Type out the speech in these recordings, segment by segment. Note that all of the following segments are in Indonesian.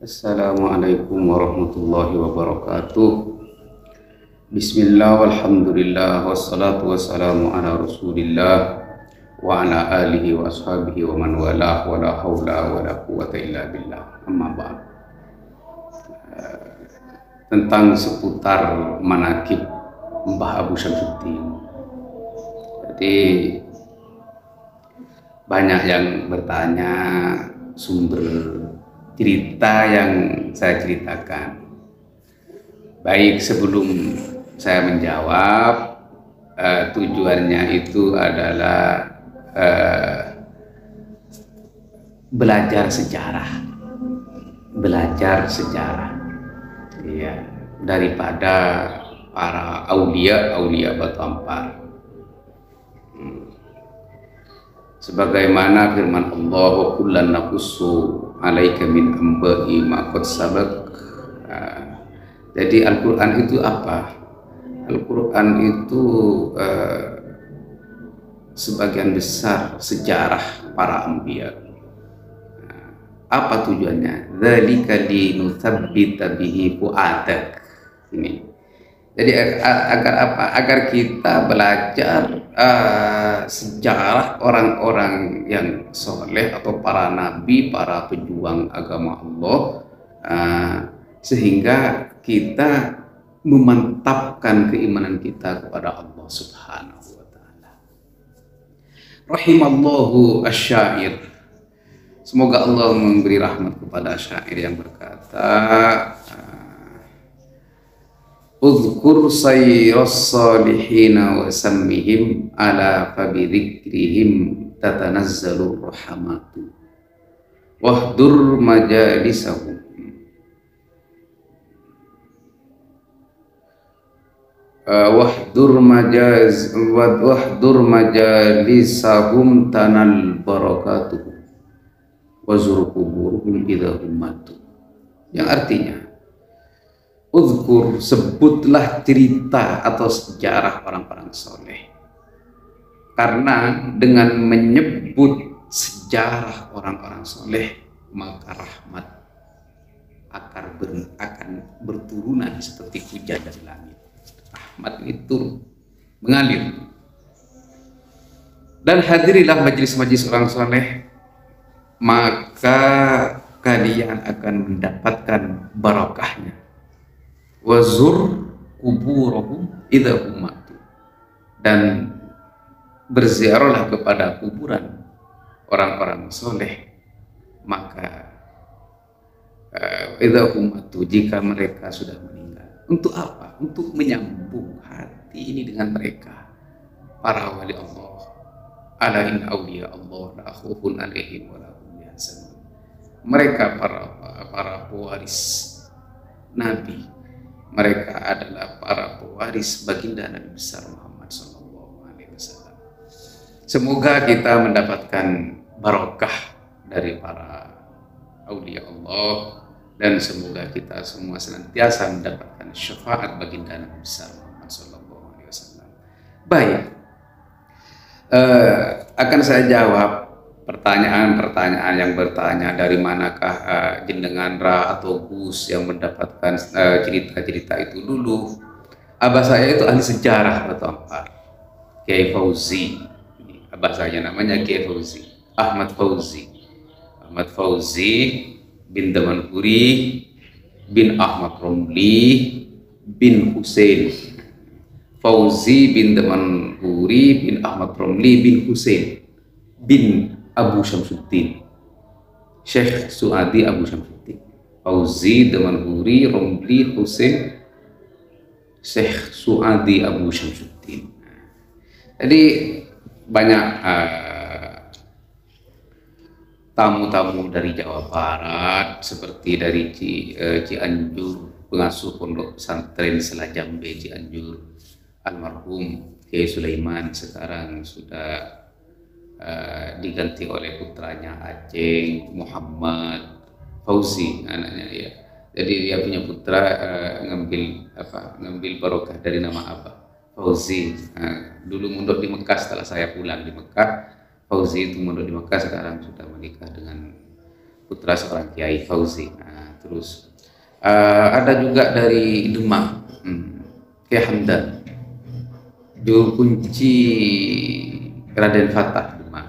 Assalamualaikum warahmatullahi wabarakatuh. Bismillah walhamdulillah wassalatu wassalamu ala rasulillah wa ala alihi wa ashabihi wa man walah wa la hawla wa la quwata illa billah. Amma ba'd. Tentang seputar manaqib Mbah Abu Syamsuddin. Jadi banyak yang bertanya sumber cerita yang saya ceritakan. Baik, sebelum saya menjawab, tujuannya itu adalah belajar sejarah, ya, daripada para aulia Batu Ampar. Sebagaimana firman Allah, wa kullan naqussu alaika min amba'i ma qad sabaq. Jadi Al-Qur'an itu apa? Al-Qur'an itu sebagian besar sejarah para anbiya. Apa tujuannya? Dzalika linutsabbita bihi fu'adak. Ini. Jadi agar apa? Agar kita belajar sejarah orang-orang yang soleh atau para nabi, para pejuang agama Allah, sehingga kita memantapkan keimanan kita kepada Allah Subhanahu wa Ta'ala. Rahimallahu asyair. Semoga Allah memberi rahmat kepada syair yang berkata, Udhkur sayras salihina wa sammihim ala fabidzikrihim tatanazzalur rahmatu wahdur majalisahum wahdur majalisahum tanal barakatuh wazur kuburuhum idza hum matu. Yang artinya, Uzkur, sebutlah cerita atau sejarah orang-orang soleh. Karena dengan menyebut sejarah orang-orang soleh, maka rahmat akan berturunan seperti hujan dari langit. Rahmat itu mengalir. Dan hadirilah majelis-majelis orang soleh, maka kalian akan mendapatkan barakahnya. Wazur kuburohum idza hum matu, dan berziarahlah kepada kuburan orang-orang soleh, maka idza hum matu, jika mereka sudah meninggal. Untuk apa? Untuk menyambung hati ini dengan mereka, para wali Allah. Ala inna awliya Allah la khaufun alaihim wa la hum yahzanun. Mereka para pewaris Nabi. Mereka adalah para pewaris baginda Nabi besar Muhammad SAW. Semoga kita mendapatkan barokah dari para aulia Allah, dan semoga kita semua senantiasa mendapatkan syafaat baginda Nabi besar Muhammad SAW. Baik, akan saya jawab pertanyaan-pertanyaan yang bertanya dari manakah jenengan Ra atau Gus yang mendapatkan cerita-cerita itu dulu. Abah saya itu ahli sejarah Batu Ampar, Kiai Fauzi. Abah saya namanya Kiai Fauzi, Ahmad Fauzi bin Damanhuri bin Ahmad Romli bin Husain. Fauzi bin Damanhuri bin Ahmad Romli bin Husain bin Abu Syamsuddin, Syekh Su'adi Abu Syamsuddin. Fauzi, Damanhuri, Romli, Husain, Syekh Su'adi Abu Syamsuddin. Jadi banyak tamu-tamu dari Jawa Barat, seperti dari Cianjur, pengasuh pondok pesantren Selajambe Cianjur, almarhum Kiai Sulaiman, sekarang sudah diganti oleh putranya Aceh Muhammad Fauzi, anaknya ya. Jadi dia punya putra ngambil barokah dari nama Abah Fauzi. Dulu mondok di Mekah, setelah saya pulang di Mekah, Fauzi itu mondok di Mekah, sekarang sudah menikah dengan putra seorang kiai Fauzi. terus ada juga dari Demak, Kiai Hamdan, juru kunci Raden Fatah Demak.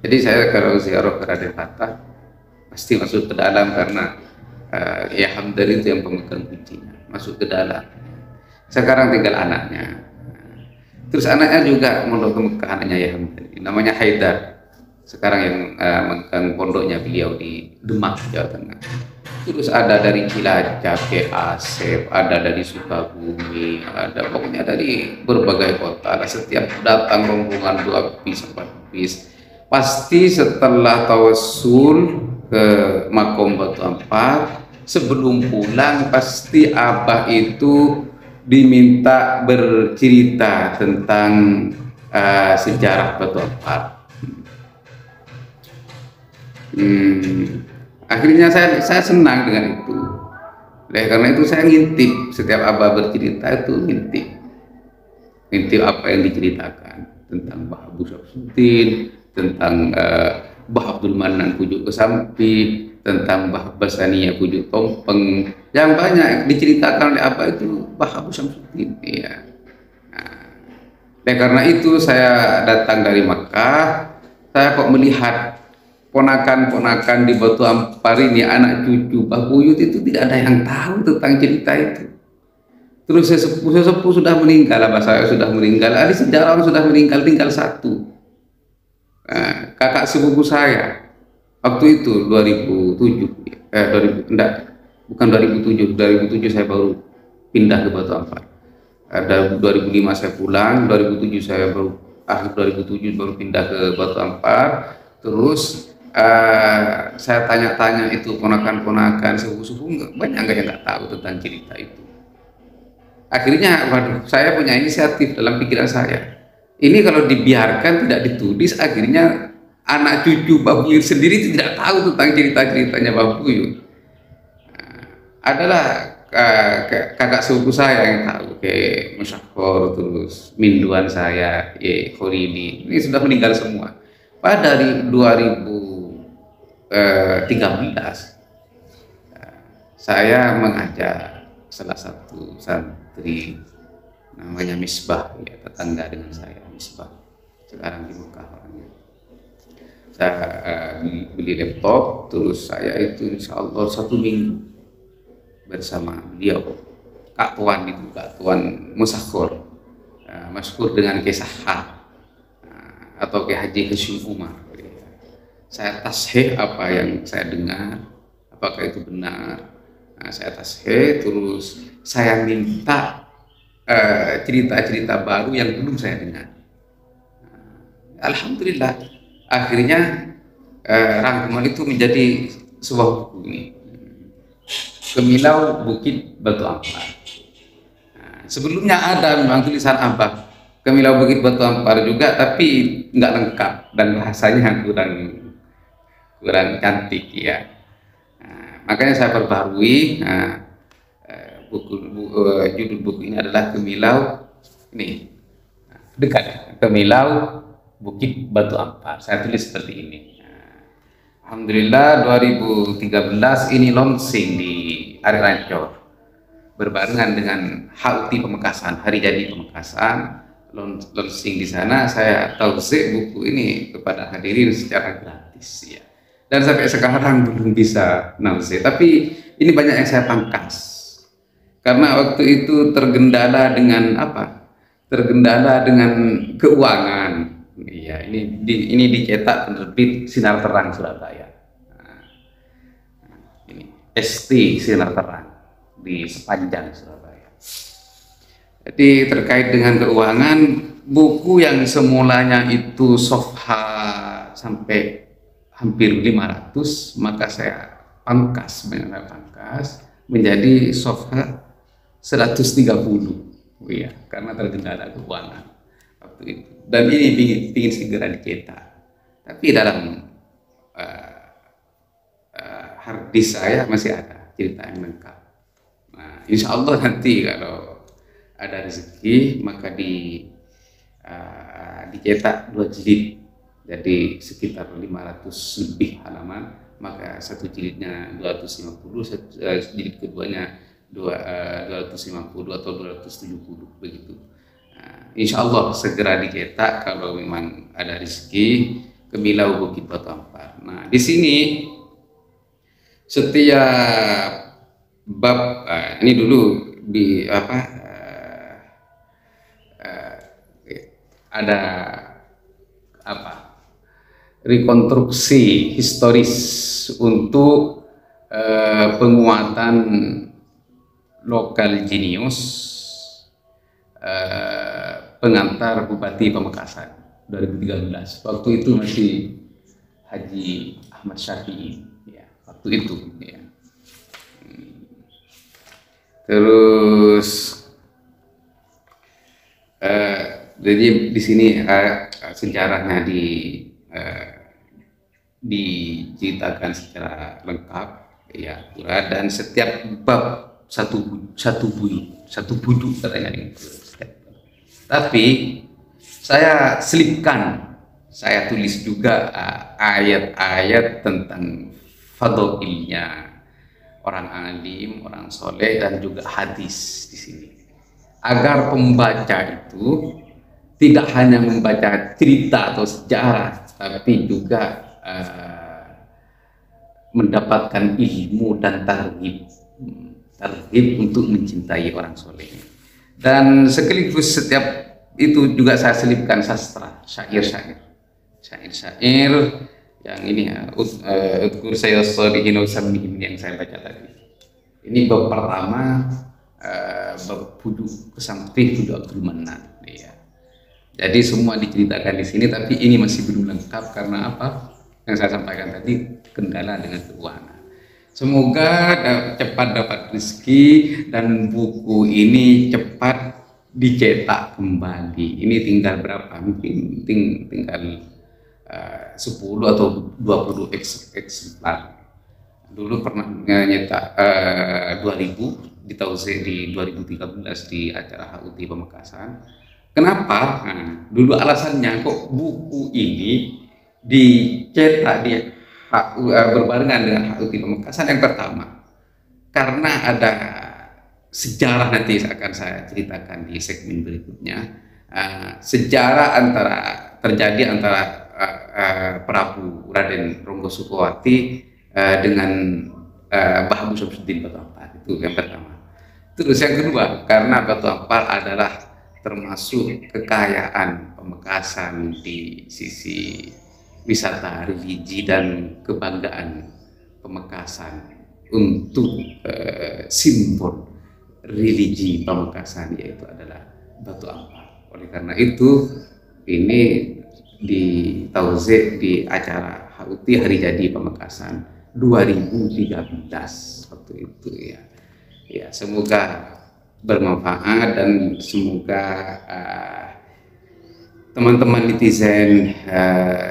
Jadi saya kalau ziarah ke Raden Fatah pasti masuk ke dalam karena Kiai Hamdan itu yang pemegang kuncinya, masuk ke dalam. Sekarang tinggal anaknya. Terus anaknya juga mondok ke Mekah, anaknya Kiai Hamdan, namanya Haidar. Sekarang yang memegang pondoknya beliau di Demak, Jawa Tengah. Terus ada dari Cilacap, Kiai Asep, ada dari Sukabumi, ada pokoknya dari berbagai kota. Ada setiap datang rombongan 2 bis, 4 bis. Pasti setelah tawasul ke Makom Batu Ampar, sebelum pulang pasti abah itu diminta bercerita tentang sejarah Batu Ampar. Akhirnya saya senang dengan itu. Karena itu saya ngintip, setiap abah bercerita itu ngintip apa yang diceritakan tentang Mbah Abu Syamsuddin, tentang Mbah Abdul Manan Pujuk Kesampi, tentang Mbah Basania Pujuk Tompeng. Yang banyak diceritakan oleh abah itu Mbah Abu Syamsuddin. Ya. Karena itu saya datang dari Makkah, saya kok melihat ponakan-ponakan di Batu Ampar ini, anak cucu Mbah Buyut itu tidak ada yang tahu tentang cerita itu. Terus sesepuh sudah meninggal, abah saya sudah meninggal, ahli sejarah sudah meninggal, tinggal satu. Kakak sepupu saya waktu itu 2007, bukan 2007 saya baru pindah ke Batu Ampar. Ada 2005 saya pulang, 2007 saya baru akhir 2007 baru pindah ke Batu Ampar. Terus saya tanya-tanya itu ponakan-ponakan sepupu-sepupu, banyak yang nggak tahu tentang cerita itu. Akhirnya saya punya inisiatif dalam pikiran saya, ini kalau dibiarkan tidak ditulis, akhirnya anak cucu Mbah Buyut sendiri tidak tahu tentang cerita-ceritanya Mbah Buyut. Adalah kakak sepupu saya yang tahu, kayak Musyakur, terus minduan saya Khoridi, ini sudah meninggal semua. Pada dari 2013 saya mengajak salah satu santri namanya Misbah, ya, tetangga dengan saya, Misbah, sekarang di Mekah orangnya. Saya beli laptop, terus saya itu insya Allah 1 minggu bersama beliau, Kak Tuan itu, Kak Tuan Musyakur, masyhur dengan Kisah atau Kiai Haji Hashim Umar. Saya tasheh apa yang saya dengar, apakah itu benar. Saya tasheh, terus saya minta cerita-cerita baru yang belum saya dengar. Alhamdulillah, akhirnya rangkuman itu menjadi sebuah buku ini, Kemilau Bukit Batu Ampar. Sebelumnya ada memang tulisan abah Kemilau Bukit Batu Ampar juga, tapi nggak lengkap dan bahasanya kurang cantik, ya. Makanya saya perbarui. Judul buku ini adalah Kemilau, ini dekat, Kemilau Bukit Batu Ampar. Saya tulis seperti ini. Alhamdulillah 2013 ini launching di Ari Rancor, berbarengan dengan HUT Pemekasan, Hari Jadi Pemekasan, launching di sana. Saya tauzih buku ini kepada hadirin secara gratis, ya. Dan sampai sekarang belum bisa nauzih, tapi ini banyak yang saya pangkas karena waktu itu tergendala dengan apa? Tergendala dengan keuangan. Iya, ini dicetak penerbit Sinar Terang Surabaya. Ini ST Sinar Terang di sepanjang Surabaya. Jadi terkait dengan keuangan, buku yang semulanya itu sofha sampai hampir 500, maka saya pangkas menjadi sofha 130. Iya, karena terkendala keuangan waktu itu. Dan ini ingin segera dicetak. Tapi dalam hard disk saya masih ada cerita yang lengkap. Nah, insya Allah nanti kalau ada rezeki maka dicetak 2 jilid, jadi sekitar 500 lebih halaman, maka satu jilidnya 250, jilid keduanya 250 atau 270 begitu. Nah, insya Allah segera dicetak kalau memang ada rezeki Kemilau Bukit Batu Ampar. Nah, di sini setiap bab ini dulu di ada rekonstruksi historis untuk penguatan lokal jenius pengantar Bupati Pamekasan 2013. Waktu itu masih Haji Ahmad Syafi'i, ya, waktu itu. Ya. Terus jadi di sini sejarahnya diceritakan secara lengkap, ya, dan setiap bab satu bujuk katanya itu. Tapi saya selipkan, saya tulis juga ayat-ayat tentang fadhilnya orang alim, orang soleh, dan juga hadis di sini, agar pembaca itu tidak hanya membaca cerita atau sejarah, tapi juga mendapatkan ilmu dan targhib untuk mencintai orang soleh. Dan sekaligus setiap itu juga saya selipkan sastra, syair yang ini ya, Udkur saya sholihin usamihim yang saya baca tadi. Ini bab pertama, bab Pudu Kesampih Pudu Abdul Manan, ya. Jadi semua diceritakan di sini, tapi ini masih belum lengkap karena apa? Yang saya sampaikan tadi, kendala dengan keuangan. Semoga cepat dapat rezeki dan buku ini cepat dicetak kembali. Ini tinggal berapa? Mungkin tinggal 10 atau 20 eksemplar. Dulu pernah nyetak 2000 di Tauze di 2013 di acara HUT Pamekasan. Kenapa? Nah, dulu alasannya kok buku ini dicetak di berbarengan dengan HUT Pamekasan. Yang pertama, karena ada sejarah, nanti akan saya ceritakan di segmen berikutnya. Sejarah terjadi antara Prabu Raden Ronggo Sukowati dengan Mbah Abu Syamsuddin Batu Ampar. Itu yang pertama. Terus yang kedua, karena Batu Ampar adalah termasuk kekayaan Pamekasan di sisi wisata religi dan kebanggaan Pamekasan untuk simbol religi Pamekasan, yaitu adalah Batu Ampar. Oleh karena itu ini di Tauze di acara HUT Hari Jadi Pamekasan 2013 waktu itu, ya. Ya, semoga bermanfaat dan semoga teman-teman netizen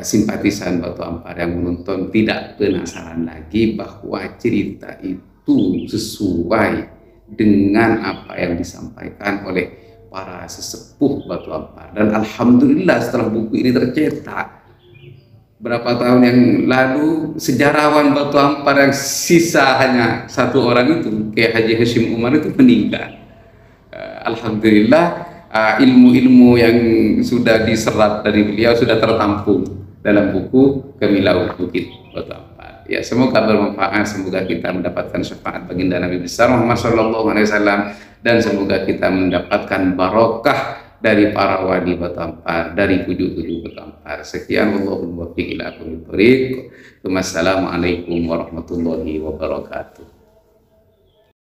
simpatisan Batu Ampar yang menonton tidak penasaran lagi bahwa cerita itu sesuai dengan apa yang disampaikan oleh para sesepuh Batu Ampar. Dan alhamdulillah setelah buku ini tercetak berapa tahun yang lalu, sejarawan Batu Ampar yang sisa hanya satu orang itu, kayak Haji Hashim Umar, itu meninggal. Alhamdulillah ilmu-ilmu yang sudah diserap dari beliau sudah tertampung dalam buku Kemilau Bukit Batu Ampar. Ya, semoga bermanfaat, semoga kita mendapatkan syafaat baginda Nabi besar Muhammad SAW, dan semoga kita mendapatkan barokah dari para wali Batu Ampar, dari puju-puju Batu Ampar. Sekian, wallahul muwaffiq ila aqwamit thoriq. Wassalamualaikum warahmatullahi wabarakatuh.